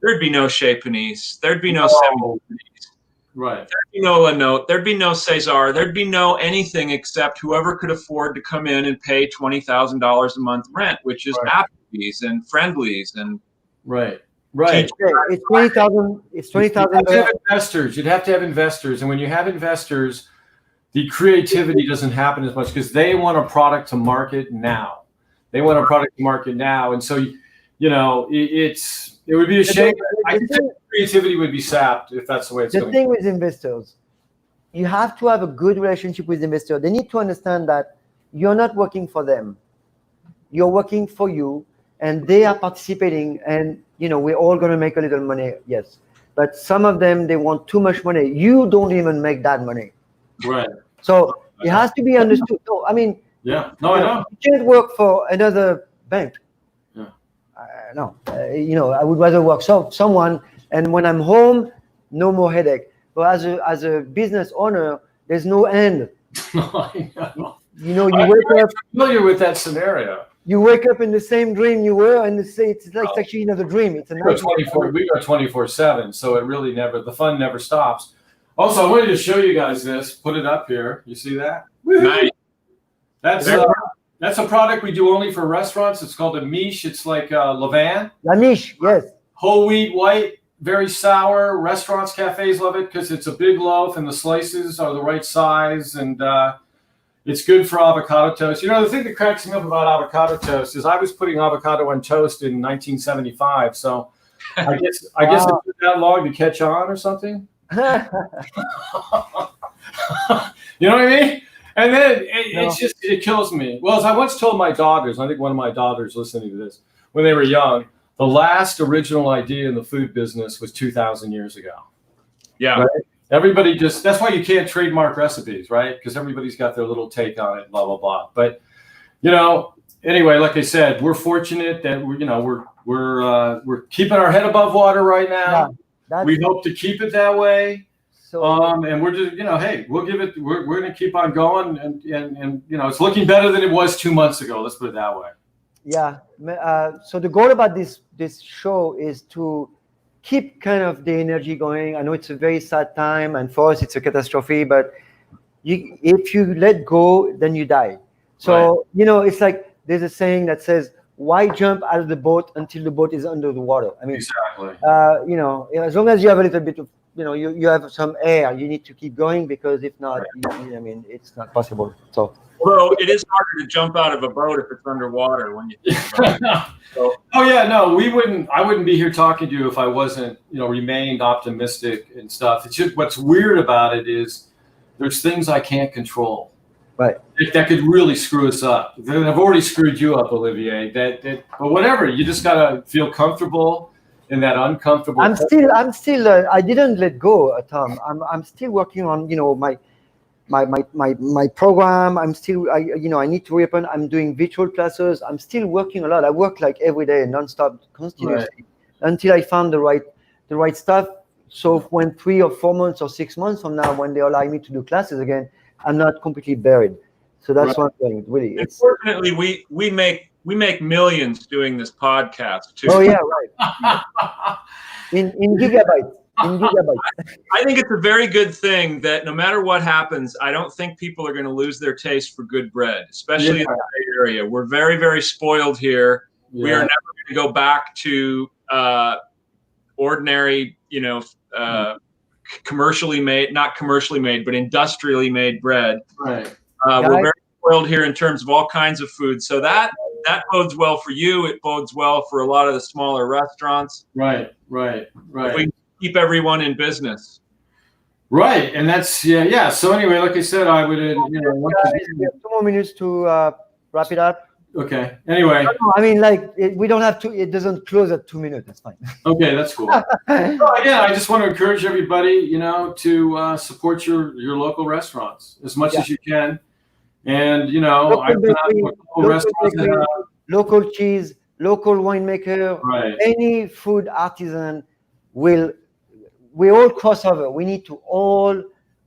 there'd be no Chez Panisse, there'd be no Semifreddis, right? There'd be no La Note, there'd be no Cesar, there'd be no anything except whoever could afford to come in and pay $20,000 a month rent, which is Applebee's and Friendly's and right. It's 20,000. It's 20,000. Investors. You'd have to have investors, and when you have investors, the creativity doesn't happen as much because they want a product to market now. They want a product to market now. And so, you know, it would be a shame. I think creativity would be sapped if that's the way it's going. The thing with investors, you have to have a good relationship with investors. They need to understand that you're not working for them. You're working for you, and they are participating. And, you know, we're all going to make a little money, yes. But some of them, they want too much money. You don't even make that money. Right. So it has to be understood. No, I mean, yeah, no, I know. You can't work for another bank. Yeah. No, you know, I would rather work someone. And when I'm home, no more headache. But as a business owner, there's no end. I know. You know, you wake up. Familiar with that scenario. You wake up in the same dream you were, and it's like it's actually another dream. It's a we go 24/7, so it really the fun never stops. Also, I wanted to show you guys this. Put it up here. You see that? Nice. That's a product we do only for restaurants. It's called a miche. It's like levain. La miche, yes. Whole wheat, white, very sour. Restaurants, cafes love it because it's a big loaf and the slices are the right size, and it's good for avocado toast. You know, the thing that cracks me up about avocado toast is I was putting avocado on toast in 1975, so I guess it took that long to catch on or something. You know what I mean? And then it kills me. Well, as I once told my daughters, I think one of my daughters listening to this, when they were young, the last original idea in the food business was 2,000 years ago. Yeah. Right? Everybody that's why you can't trademark recipes, right? Because everybody's got their little take on it, blah, blah, blah. But, you know, anyway, like I said, we're fortunate that we're keeping our head above water right now. Yeah, we hope to keep it that way. So, and we're just, you know, hey, we're going to keep on going, and you know, it's looking better than it was 2 months ago. Let's put it that way. Yeah. So the goal about this show is to keep kind of the energy going. I know it's a very sad time, and for us, it's a catastrophe. But if you let go, then you die. So right. You know, it's like there's a saying that says, "Why jump out of the boat until the boat is under the water?" I mean, exactly. You know, as long as you have a little bit of, you know, you have some air, you need to keep going, because if not, I mean, it's not possible. So, although it is harder to jump out of a boat if it's underwater when you think about it. So, oh yeah, no, I wouldn't be here talking to you if I wasn't, you know, remained optimistic and stuff. It's just, what's weird about it is there's things I can't control. Right. That could really screw us up. I've already screwed you up, Olivier. But whatever, you just gotta feel comfortable in that uncomfortable. I'm still. I didn't let go, Tom. I'm still working on, you know, my program. I'm still. I need to reopen. I'm doing virtual classes. I'm still working a lot. I work like every day, nonstop, continuously, until I found the right stuff. So when 3 or 4 months or 6 months from now, when they allow me to do classes again, I'm not completely buried. So that's what I'm doing. Really, unfortunately, we make millions doing this podcast too. Oh yeah, right. in gigabytes. I think it's a very good thing that no matter what happens, I don't think people are going to lose their taste for good bread, especially in the Bay Area. We're very, very spoiled here. Yeah. We are never going to go back to ordinary, you know, not commercially made, but industrially made bread. Right. We're very spoiled here in terms of all kinds of food. So that bodes well for you. It bodes well for a lot of the smaller restaurants. Right. If we keep everyone in business. Right. And that's, yeah. So anyway, like I said, I would, you know, we have 2 more minutes to wrap it up. Okay. Anyway. No, I mean, like, we don't have to, it doesn't close at 2 minutes. That's fine. Okay. That's cool. Well, again, I just want to encourage everybody, you know, to support your local restaurants as much as you can. And, you know, local cheese, local winemaker, any food artisan we all cross over. We need to all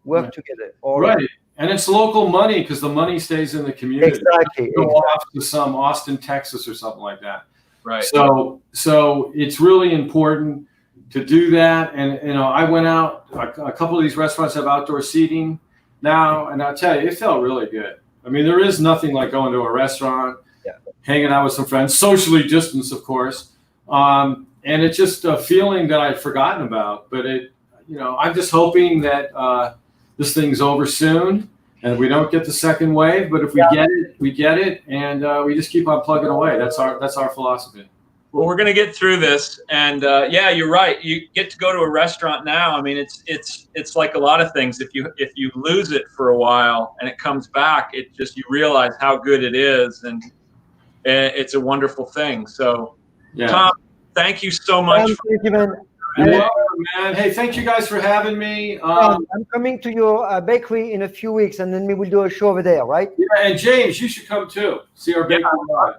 work together. Right. And it's local money, because the money stays in the community. Exactly. Go off to some Austin, Texas or something like that. Right. So it's really important to do that. And, you know, I went out, a couple of these restaurants have outdoor seating now, and I'll tell you, it felt really good. I mean, there is nothing like going to a restaurant, hanging out with some friends, socially distanced, of course. And it's just a feeling that I'd forgotten about. But you know, I'm just hoping that this thing's over soon, And we don't get the second wave, but if we get it, we get it, and we just keep on plugging away. That's our philosophy. Well, we're going to get through this, and yeah, you're right. You get to go to a restaurant now. I mean, it's like a lot of things. If you lose it for a while and it comes back, you realize how good it is, and it's a wonderful thing. So, yeah. Tom, thank you so much. Thank you, man. Yeah, man. Hey, thank you guys for having me. I'm coming to your bakery in a few weeks, and then we will do a show over there, right? Yeah, and James, you should come too. See our bakery live.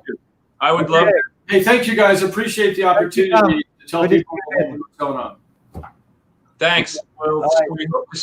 I would love it. Hey, thank you guys. Appreciate the opportunity to tell people what's going on. Thanks. Well, we hope to see